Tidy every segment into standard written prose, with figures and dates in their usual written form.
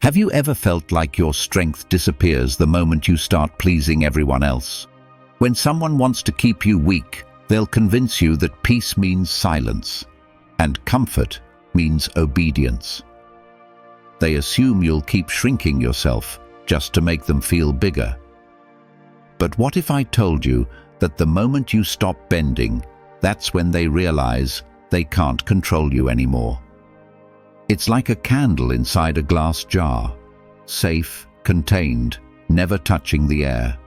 Have you ever felt like your strength disappears the moment you start pleasing everyone else? When someone wants to keep you weak, they'll convince you that peace means silence, and comfort means obedience. They assume you'll keep shrinking yourself just to make them feel bigger. But what if I told you that the moment you stop bending, that's when they realize they can't control you anymore? It's like a candle inside a glass jar, safe, contained, never touching the air.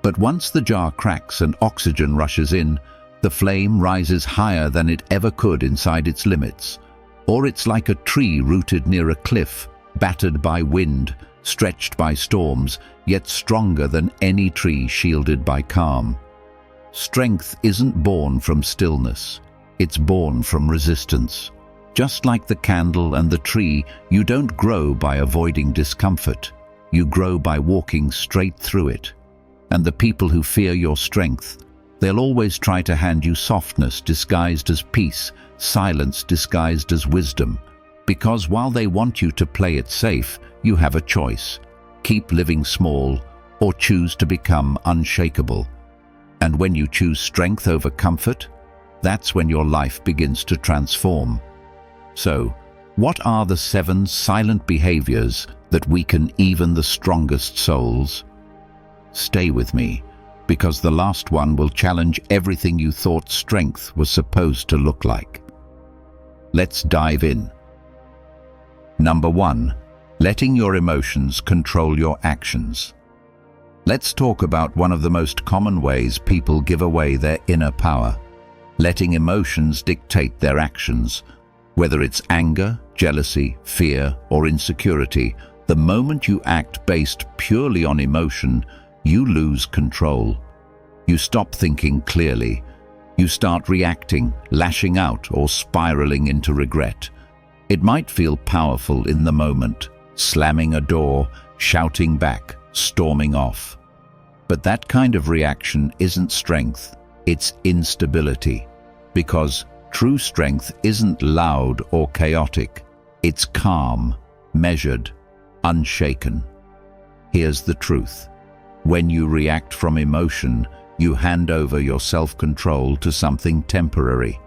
But once the jar cracks and oxygen rushes in, the flame rises higher than it ever could inside its limits. Or it's like a tree rooted near a cliff, battered by wind, stretched by storms, yet stronger than any tree shielded by calm. Strength isn't born from stillness, it's born from resistance. Just like the candle and the tree, you don't grow by avoiding discomfort. You grow by walking straight through it. And the people who fear your strength, they'll always try to hand you softness disguised as peace, silence disguised as wisdom. Because while they want you to play it safe, you have a choice. Keep living small or choose to become unshakable. And when you choose strength over comfort, that's when your life begins to transform. So, what are the 7 silent behaviors that weaken even the strongest souls? Stay with me, because the last one will challenge everything you thought strength was supposed to look like. Let's dive in. Number 1. Letting your emotions control your actions. Let's talk about one of the most common ways people give away their inner power. Letting emotions dictate their actions. Whether it's anger, jealousy, fear, or insecurity, the moment you act based purely on emotion, you lose control. You stop thinking clearly. You start reacting, lashing out, or spiraling into regret. It might feel powerful in the moment, slamming a door, shouting back, storming off. But that kind of reaction isn't strength, it's instability. Because true strength isn't loud or chaotic. It's calm, measured, unshaken. Here's the truth. When you react from emotion, you hand over your self-control to something temporary.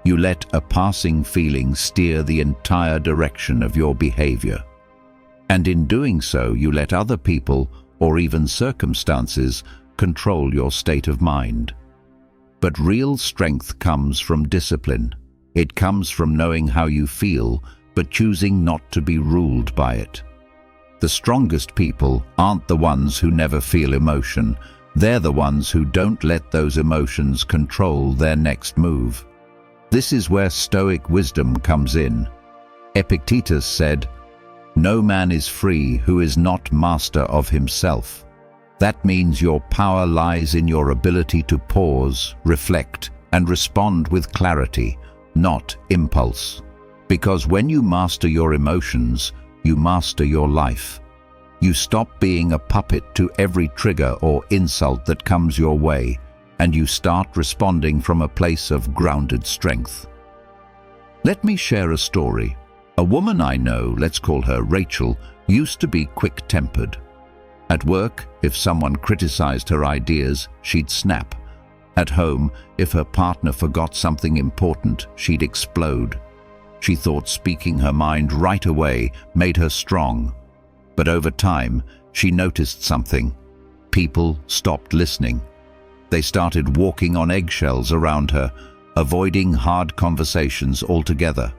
You let a passing feeling steer the entire direction of your behavior. And in doing so, you let other people, or even circumstances, control your state of mind. But real strength comes from discipline. It comes from knowing how you feel, but choosing not to be ruled by it. The strongest people aren't the ones who never feel emotion. They're the ones who don't let those emotions control their next move. This is where Stoic wisdom comes in. Epictetus said, "No man is free who is not master of himself." That means your power lies in your ability to pause, reflect, and respond with clarity, not impulse. Because when you master your emotions, you master your life. You stop being a puppet to every trigger or insult that comes your way, and you start responding from a place of grounded strength. Let me share a story. A woman I know, let's call her Rachel, used to be quick-tempered. At work, if someone criticized her ideas, she'd snap. At home, if her partner forgot something important, she'd explode. She thought speaking her mind right away made her strong. But over time, she noticed something. People stopped listening. They started walking on eggshells around her, avoiding hard conversations altogether.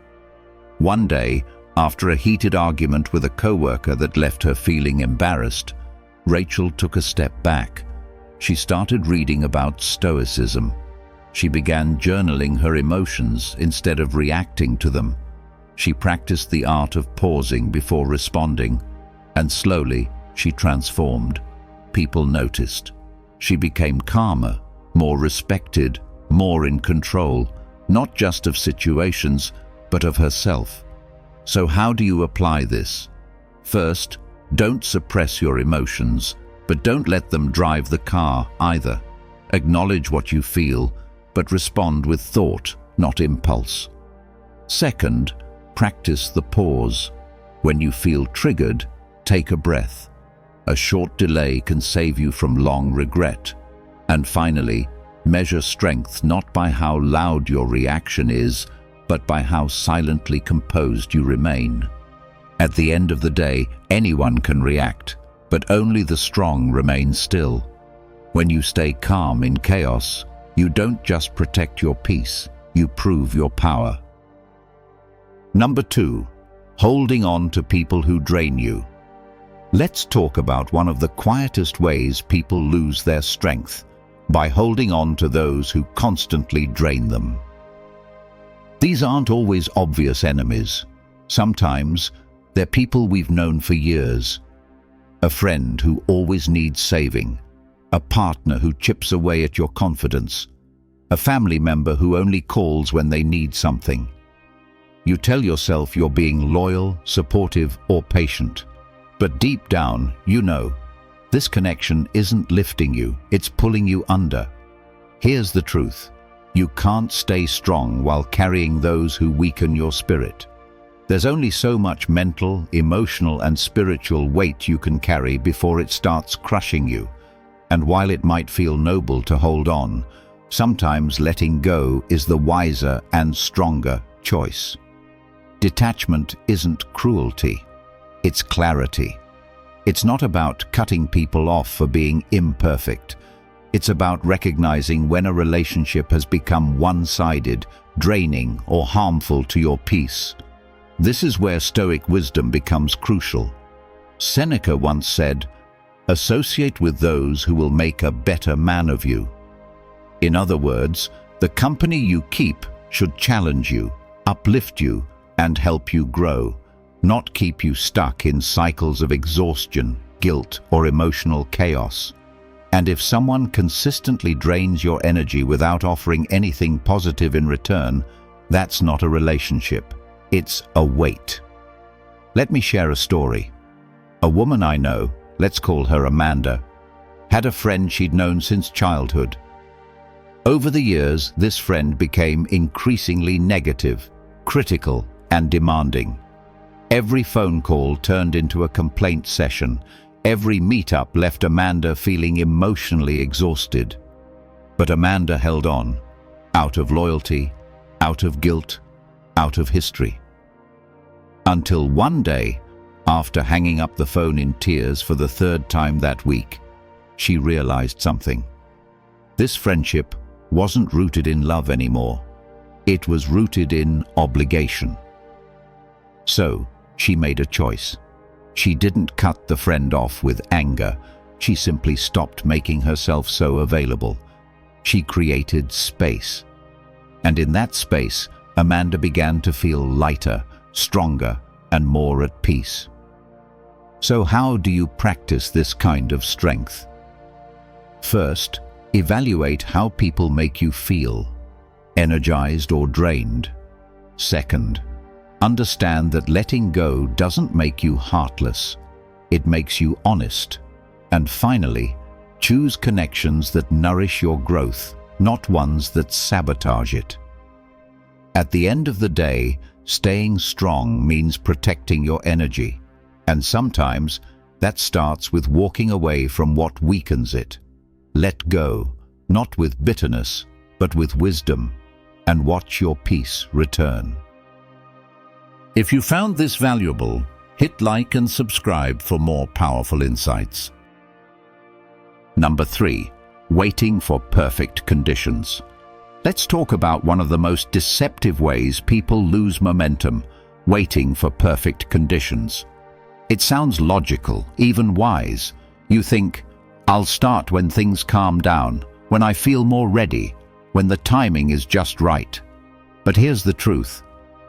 One day, after a heated argument with a coworker that left her feeling embarrassed, Rachel took a step back. She started reading about Stoicism. She began journaling her emotions instead of reacting to them. She practiced the art of pausing before responding, and slowly she transformed. People noticed. She became calmer, more respected, more in control, not just of situations, but of herself. So how do you apply this? First, don't suppress your emotions, but don't let them drive the car either. Acknowledge what you feel, but respond with thought, not impulse. Second, practice the pause. When you feel triggered, take a breath. A short delay can save you from long regret. And finally, measure strength not by how loud your reaction is, but by how silently composed you remain. At the end of the day, anyone can react, but only the strong remain still. When you stay calm in chaos, you don't just protect your peace, you prove your power. Number 2, holding on to people who drain you. Let's talk about one of the quietest ways people lose their strength, by holding on to those who constantly drain them. These aren't always obvious enemies. Sometimes they're people we've known for years. A friend who always needs saving, a partner who chips away at your confidence, a family member who only calls when they need something. You tell yourself you're being loyal, supportive, or patient. But deep down, you know, this connection isn't lifting you, it's pulling you under. Here's the truth. You can't stay strong while carrying those who weaken your spirit. There's only so much mental, emotional, and spiritual weight you can carry before it starts crushing you. And while it might feel noble to hold on, sometimes letting go is the wiser and stronger choice. Detachment isn't cruelty. It's clarity. It's not about cutting people off for being imperfect. It's about recognizing when a relationship has become one-sided, draining, or harmful to your peace. This is where Stoic wisdom becomes crucial. Seneca once said, "Associate with those who will make a better man of you." In other words, the company you keep should challenge you, uplift you, and help you grow, not keep you stuck in cycles of exhaustion, guilt, or emotional chaos. And if someone consistently drains your energy without offering anything positive in return, that's not a relationship. It's a weight. Let me share a story. A woman I know, let's call her Amanda, had a friend she'd known since childhood. Over the years, this friend became increasingly negative, critical, and demanding. Every phone call turned into a complaint session. Every meetup left Amanda feeling emotionally exhausted. But Amanda held on, out of loyalty, out of guilt, out of history. Until one day, after hanging up the phone in tears for the 3rd time that week, she realized something. This friendship wasn't rooted in love anymore. It was rooted in obligation. So, she made a choice. She didn't cut the friend off with anger. She simply stopped making herself so available. She created space. And in that space, Amanda began to feel lighter, stronger, and more at peace. So how do you practice this kind of strength? First, evaluate how people make you feel, energized or drained. Second, understand that letting go doesn't make you heartless. It makes you honest. And finally, choose connections that nourish your growth, not ones that sabotage it. At the end of the day, staying strong means protecting your energy. And sometimes, that starts with walking away from what weakens it. Let go, not with bitterness, but with wisdom, and watch your peace return. If you found this valuable, hit like and subscribe for more powerful insights. Number 3, waiting for perfect conditions. Let's talk about one of the most deceptive ways people lose momentum, waiting for perfect conditions. It sounds logical, even wise. You think, I'll start when things calm down, when I feel more ready, when the timing is just right. But here's the truth.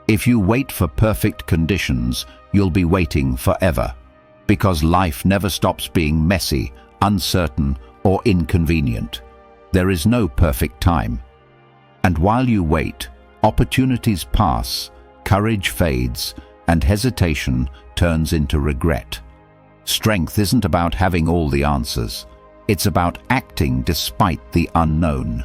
If you wait for perfect conditions, you'll be waiting forever. Because life never stops being messy, uncertain, or inconvenient. There is no perfect time. And while you wait, opportunities pass, courage fades, and hesitation turns into regret. Strength isn't about having all the answers. It's about acting despite the unknown.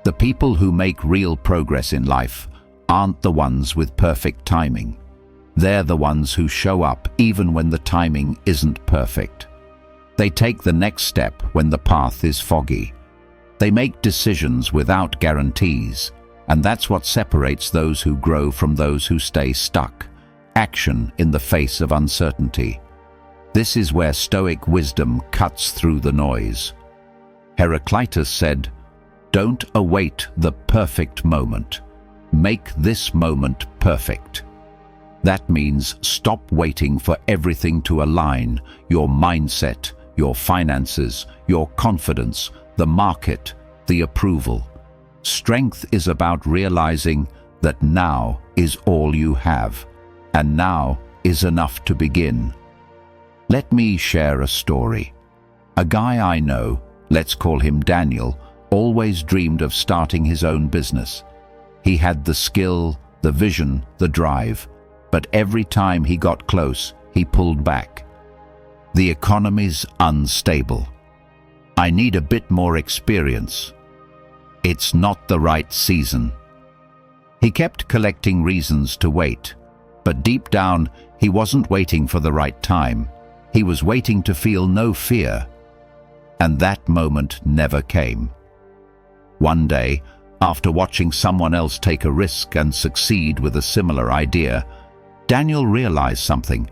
The people who make real progress in life aren't the ones with perfect timing. They're the ones who show up even when the timing isn't perfect. They take the next step when the path is foggy. They make decisions without guarantees, and that's what separates those who grow from those who stay stuck. Action in the face of uncertainty. This is where Stoic wisdom cuts through the noise. Heraclitus said, "Don't await the perfect moment. Make this moment perfect." That means stop waiting for everything to align: your mindset, your finances, your confidence, the market, the approval. Strength is about realizing that now is all you have, and now is enough to begin. Let me share a story. A guy I know, let's call him Daniel, always dreamed of starting his own business. He had the skill, the vision, the drive, but every time he got close, he pulled back. The economy's unstable. I need a bit more experience. It's not the right season. He kept collecting reasons to wait, but deep down, he wasn't waiting for the right time. He was waiting to feel no fear. And that moment never came. One day, after watching someone else take a risk and succeed with a similar idea, Daniel realized something.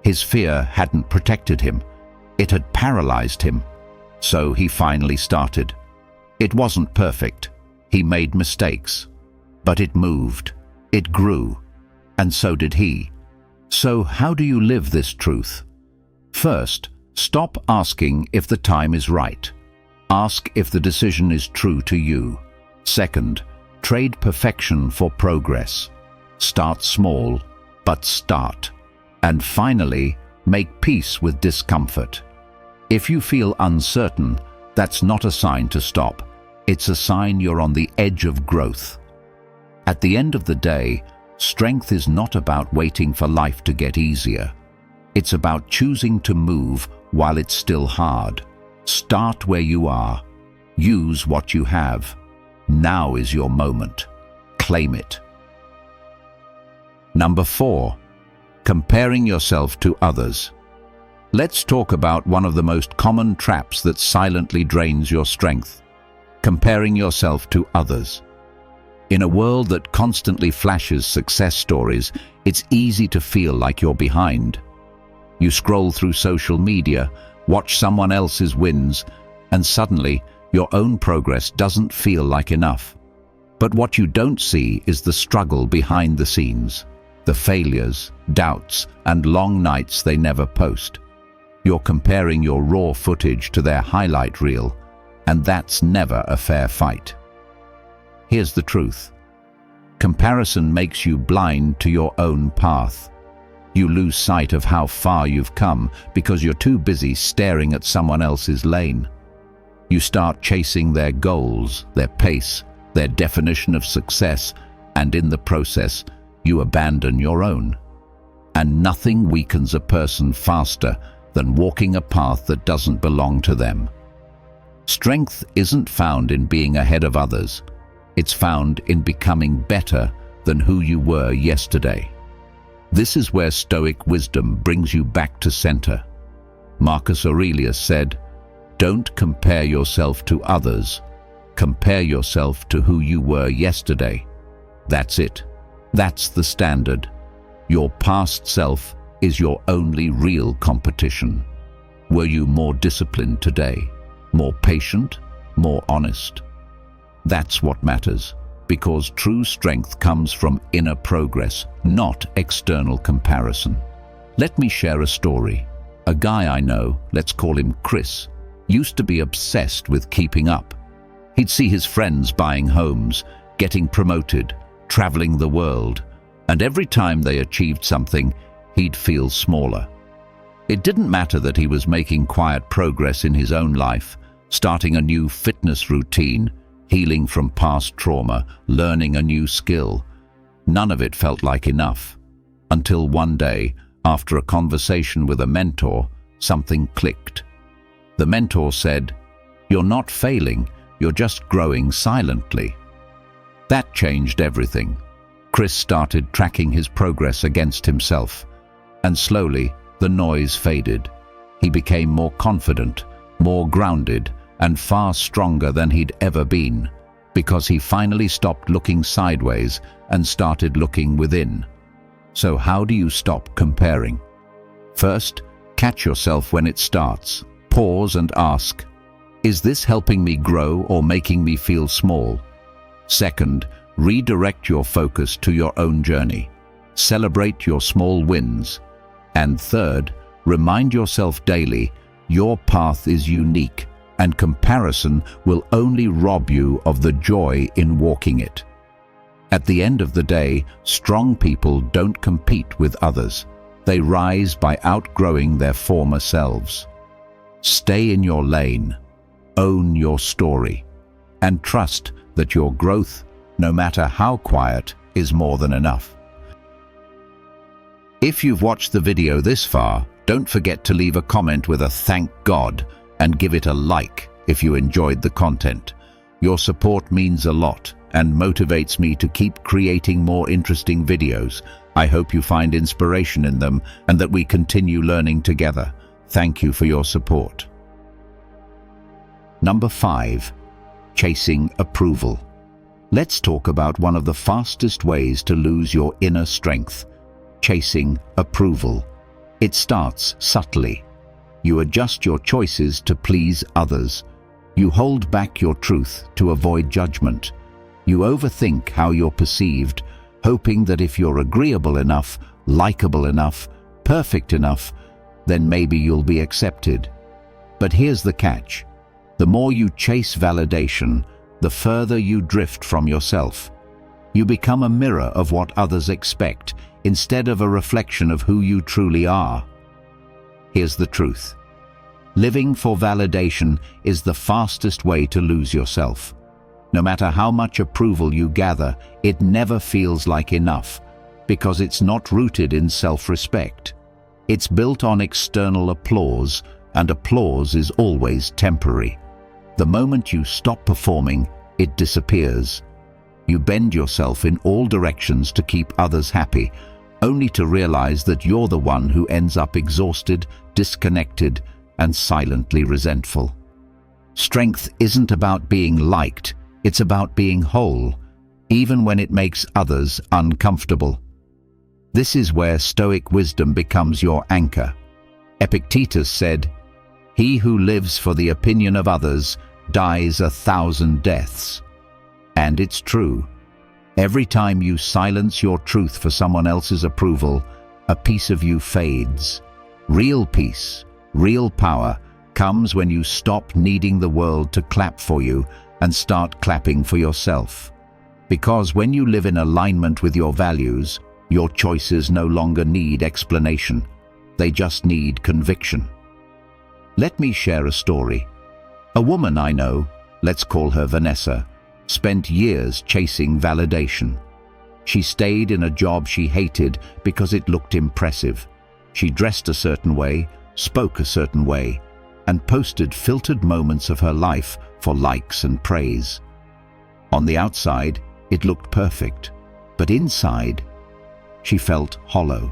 His fear hadn't protected him. It had paralyzed him. So he finally started. It wasn't perfect. He made mistakes. But it moved. It grew. And so did he. So how do you live this truth? First, stop asking if the time is right. Ask if the decision is true to you. Second, trade perfection for progress. Start small, but start. And finally, make peace with discomfort. If you feel uncertain, that's not a sign to stop. It's a sign you're on the edge of growth. At the end of the day, strength is not about waiting for life to get easier. It's about choosing to move while it's still hard. Start where you are. Use what you have. Now is your moment. Claim it. Number 4. Comparing yourself to others. Let's talk about one of the most common traps that silently drains your strength. Comparing yourself to others. In a world that constantly flashes success stories, it's easy to feel like you're behind. You scroll through social media, watch someone else's wins, and suddenly your own progress doesn't feel like enough. But what you don't see is the struggle behind the scenes, the failures, doubts, and long nights they never post. You're comparing your raw footage to their highlight reel, and that's never a fair fight. Here's the truth. Comparison makes you blind to your own path. You lose sight of how far you've come because you're too busy staring at someone else's lane. You start chasing their goals, their pace, their definition of success, and in the process, you abandon your own. And nothing weakens a person faster than walking a path that doesn't belong to them. Strength isn't found in being ahead of others. It's found in becoming better than who you were yesterday. This is where Stoic wisdom brings you back to center. Marcus Aurelius said, "Don't compare yourself to others. Compare yourself to who you were yesterday." That's it. That's the standard. Your past self is your only real competition. Were you more disciplined today? More patient? More honest? That's what matters, because true strength comes from inner progress, not external comparison. Let me share a story. A guy I know, let's call him Chris, used to be obsessed with keeping up. He'd see his friends buying homes, getting promoted, traveling the world, and every time they achieved something, he'd feel smaller. It didn't matter that he was making quiet progress in his own life, starting a new fitness routine, healing from past trauma, learning a new skill. None of it felt like enough. Until one day, after a conversation with a mentor, something clicked. The mentor said, "You're not failing, you're just growing silently." That changed everything. Chris started tracking his progress against himself, and slowly the noise faded. He became more confident, more grounded, and far stronger than he'd ever been, because he finally stopped looking sideways and started looking within. So how do you stop comparing? First, catch yourself when it starts. Pause and ask, is this helping me grow or making me feel small? Second, redirect your focus to your own journey. Celebrate your small wins. And third, remind yourself daily, your path is unique, and comparison will only rob you of the joy in walking it. At the end of the day, strong people don't compete with others. They rise by outgrowing their former selves. Stay in your lane, own your story, and trust that your growth, no matter how quiet, is more than enough. If you've watched the video this far, don't forget to leave a comment with a thank God and give it a like if you enjoyed the content. Your support means a lot and motivates me to keep creating more interesting videos. I hope you find inspiration in them and that we continue learning together. Thank you for your support. Number 5. Chasing approval. Let's talk about one of the fastest ways to lose your inner strength. Chasing approval. It starts subtly. You adjust your choices to please others. You hold back your truth to avoid judgment. You overthink how you're perceived, hoping that if you're agreeable enough, likable enough, perfect enough, then maybe you'll be accepted. But here's the catch. The more you chase validation, the further you drift from yourself. You become a mirror of what others expect, instead of a reflection of who you truly are. Here's the truth. Living for validation is the fastest way to lose yourself. No matter how much approval you gather, it never feels like enough, because it's not rooted in self-respect. It's built on external applause, and applause is always temporary. The moment you stop performing, it disappears. You bend yourself in all directions to keep others happy, only to realize that you're the one who ends up exhausted, disconnected, and silently resentful. Strength isn't about being liked, it's about being whole, even when it makes others uncomfortable. This is where Stoic wisdom becomes your anchor. Epictetus said, "He who lives for the opinion of others dies 1,000 deaths." And it's true. Every time you silence your truth for someone else's approval, a piece of you fades. Real peace, real power, comes when you stop needing the world to clap for you and start clapping for yourself. Because when you live in alignment with your values, your choices no longer need explanation. They just need conviction. Let me share a story. A woman I know, let's call her Vanessa, spent years chasing validation. She stayed in a job she hated because it looked impressive. She dressed a certain way, spoke a certain way, and posted filtered moments of her life for likes and praise. On the outside, it looked perfect, but inside, she felt hollow.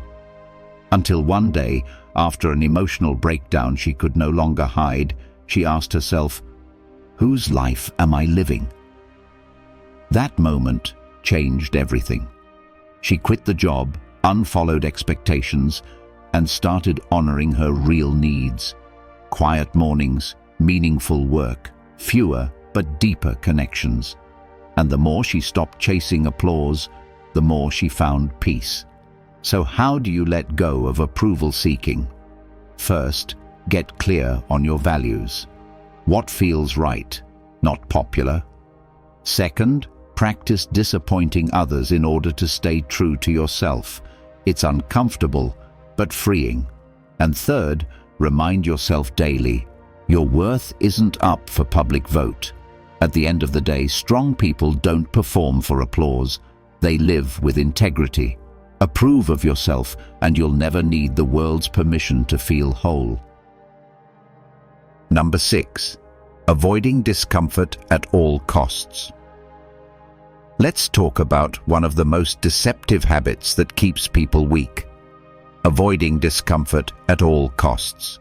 Until one day, after an emotional breakdown she could no longer hide, she asked herself, "Whose life am I living?" That moment changed everything. She quit the job, unfollowed expectations, and started honoring her real needs. Quiet mornings, meaningful work, fewer but deeper connections. And the more she stopped chasing applause, the more she found peace. So how do you let go of approval seeking? First, get clear on your values. What feels right, not popular? Second, practice disappointing others in order to stay true to yourself. It's uncomfortable, but freeing. And third, remind yourself daily, your worth isn't up for public vote. At the end of the day, strong people don't perform for applause. They live with integrity. Approve of yourself, and you'll never need the world's permission to feel whole. Number 6. Avoiding discomfort at all costs. Let's talk about one of the most deceptive habits that keeps people weak: avoiding discomfort at all costs.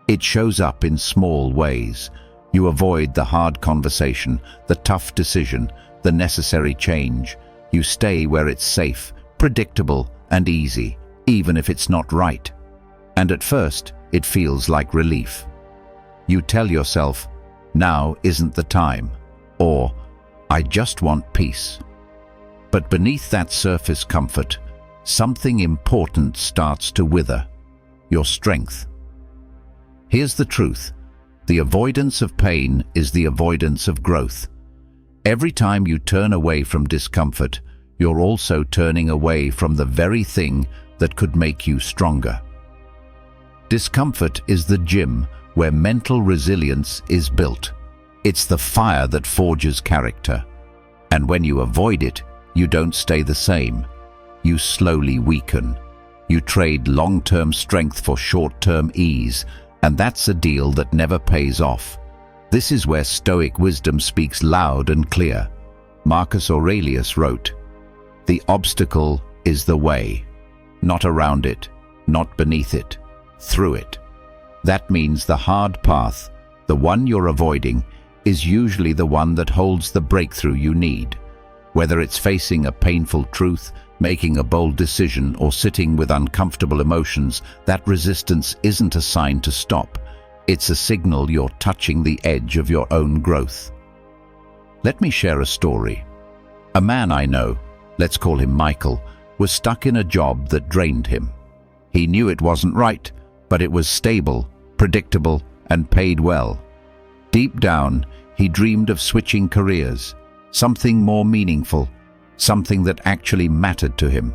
It shows up in small ways. You avoid the hard conversation, the tough decision, the necessary change. You stay where it's safe, predictable, and easy, even if it's not right. And at first, it feels like relief. You tell yourself, "Now isn't the time," or "I just want peace." But beneath that surface comfort, something important starts to wither: your strength. Here's the truth: the avoidance of pain is the avoidance of growth. Every time you turn away from discomfort, you're also turning away from the very thing that could make you stronger. Discomfort is the gym where mental resilience is built. It's the fire that forges character. And when you avoid it, you don't stay the same. You slowly weaken. You trade long-term strength for short-term ease, and that's a deal that never pays off. This is where Stoic wisdom speaks loud and clear. Marcus Aurelius wrote, "The obstacle is the way, not around it, not beneath it, through it." That means the hard path, the one you're avoiding, is usually the one that holds the breakthrough you need. Whether it's facing a painful truth, making a bold decision, or sitting with uncomfortable emotions, that resistance isn't a sign to stop. It's a signal you're touching the edge of your own growth. Let me share a story. A man I know, let's call him Michael, was stuck in a job that drained him. He knew it wasn't right, but it was stable, predictable, and paid well. Deep down, he dreamed of switching careers, something more meaningful, something that actually mattered to him.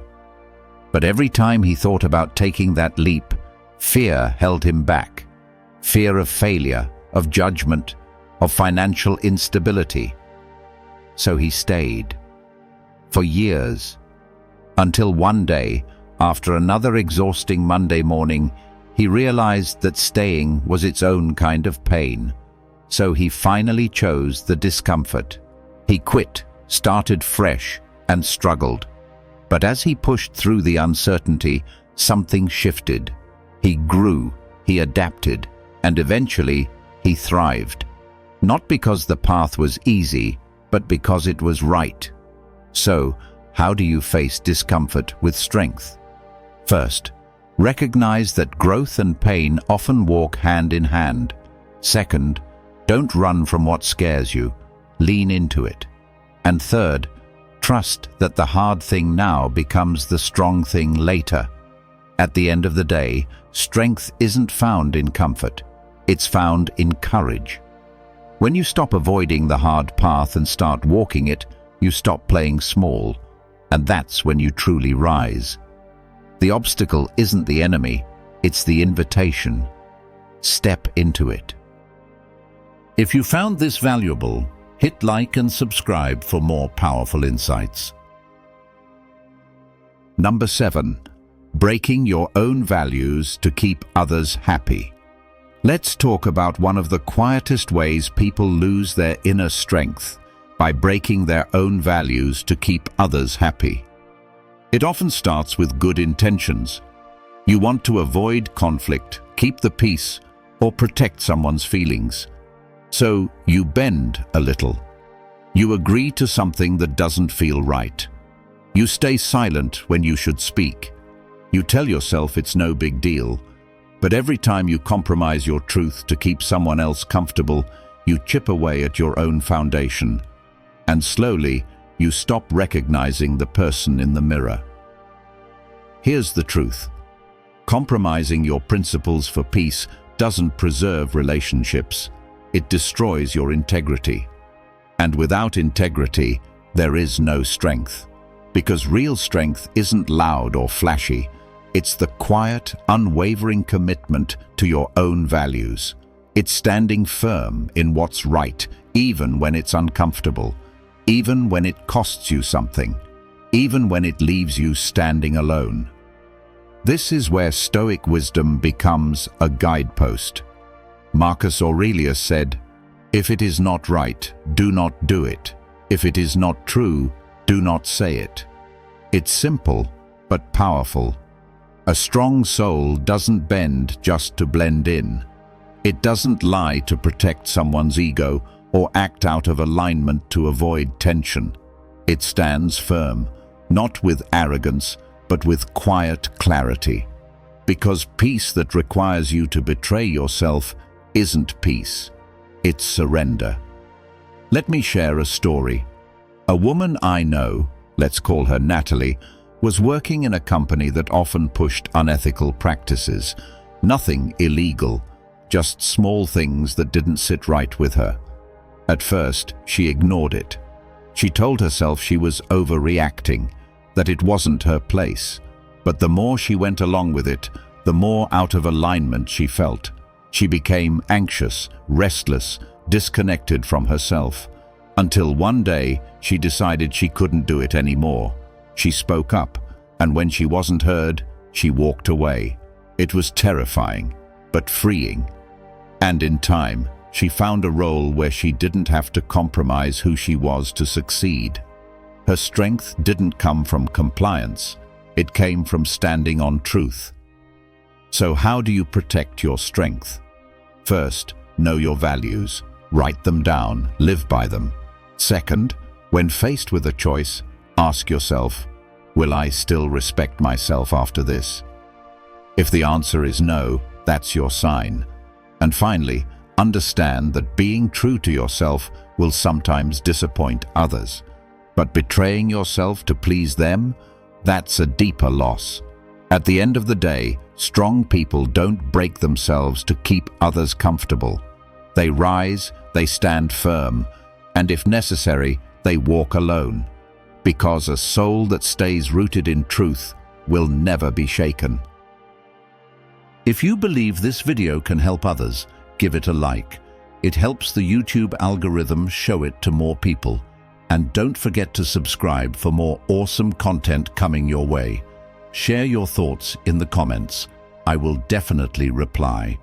But every time he thought about taking that leap, fear held him back. Fear of failure, of judgment, of financial instability. So he stayed. For years. Until one day, after another exhausting Monday morning, he realized that staying was its own kind of pain. So he finally chose the discomfort. He quit, started fresh, and struggled. But as he pushed through the uncertainty, something shifted. He grew, he adapted, and eventually he thrived. Not because the path was easy, but because it was right. So, how do you face discomfort with strength? First, recognize that growth and pain often walk hand in hand. Second, don't run from what scares you. Lean into it. And third, trust that the hard thing now becomes the strong thing later. At the end of the day, strength isn't found in comfort. It's found in courage. When you stop avoiding the hard path and start walking it, you stop playing small. And that's when you truly rise. The obstacle isn't the enemy, it's the invitation. Step into it. If you found this valuable, hit like and subscribe for more powerful insights. Number 7. Breaking your own values to keep others happy. Let's talk about one of the quietest ways people lose their inner strength: by breaking their own values to keep others happy. It often starts with good intentions. You want to avoid conflict, keep the peace, or protect someone's feelings. So you bend a little. You agree to something that doesn't feel right. You stay silent when you should speak. You tell yourself it's no big deal. But every time you compromise your truth to keep someone else comfortable, you chip away at your own foundation. And slowly, you stop recognizing the person in the mirror. Here's the truth. Compromising your principles for peace doesn't preserve relationships. It destroys your integrity. And without integrity, there is no strength. Because real strength isn't loud or flashy. It's the quiet, unwavering commitment to your own values. It's standing firm in what's right, even when it's uncomfortable, even when it costs you something, even when it leaves you standing alone. This is where Stoic wisdom becomes a guidepost. Marcus Aurelius said, "If it is not right, do not do it. If it is not true, Do not say it. It's simple, but powerful. A strong soul doesn't bend just to blend in. It doesn't lie to protect someone's ego or act out of alignment to avoid tension. It stands firm, not with arrogance, but with quiet clarity. Because peace that requires you to betray yourself isn't peace. It's surrender. Let me share a story. A woman I know, let's call her Natalie, was working in a company that often pushed unethical practices. Nothing illegal, just small things that didn't sit right with her. At first, she ignored it. She told herself she was overreacting, that it wasn't her place. But the more she went along with it, the more out of alignment she felt. She became anxious, restless, disconnected from herself. Until one day, she decided she couldn't do it anymore. She spoke up, and when she wasn't heard, she walked away. It was terrifying, but freeing. And in time, she found a role where she didn't have to compromise who she was to succeed. Her strength didn't come from compliance. It came from standing on truth. So how do you protect your strength? First, know your values. Write them down, live by them. Second, when faced with a choice, ask yourself, will I still respect myself after this? If the answer is no, that's your sign. And finally, understand that being true to yourself will sometimes disappoint others. But betraying yourself to please them, that's a deeper loss. At the end of the day, strong people don't break themselves to keep others comfortable. They rise, they stand firm, and if necessary, they walk alone. Because a soul that stays rooted in truth will never be shaken. If you believe this video can help others, give it a like. It helps the YouTube algorithm show it to more people. And don't forget to subscribe for more awesome content coming your way. Share your thoughts in the comments. I will definitely reply.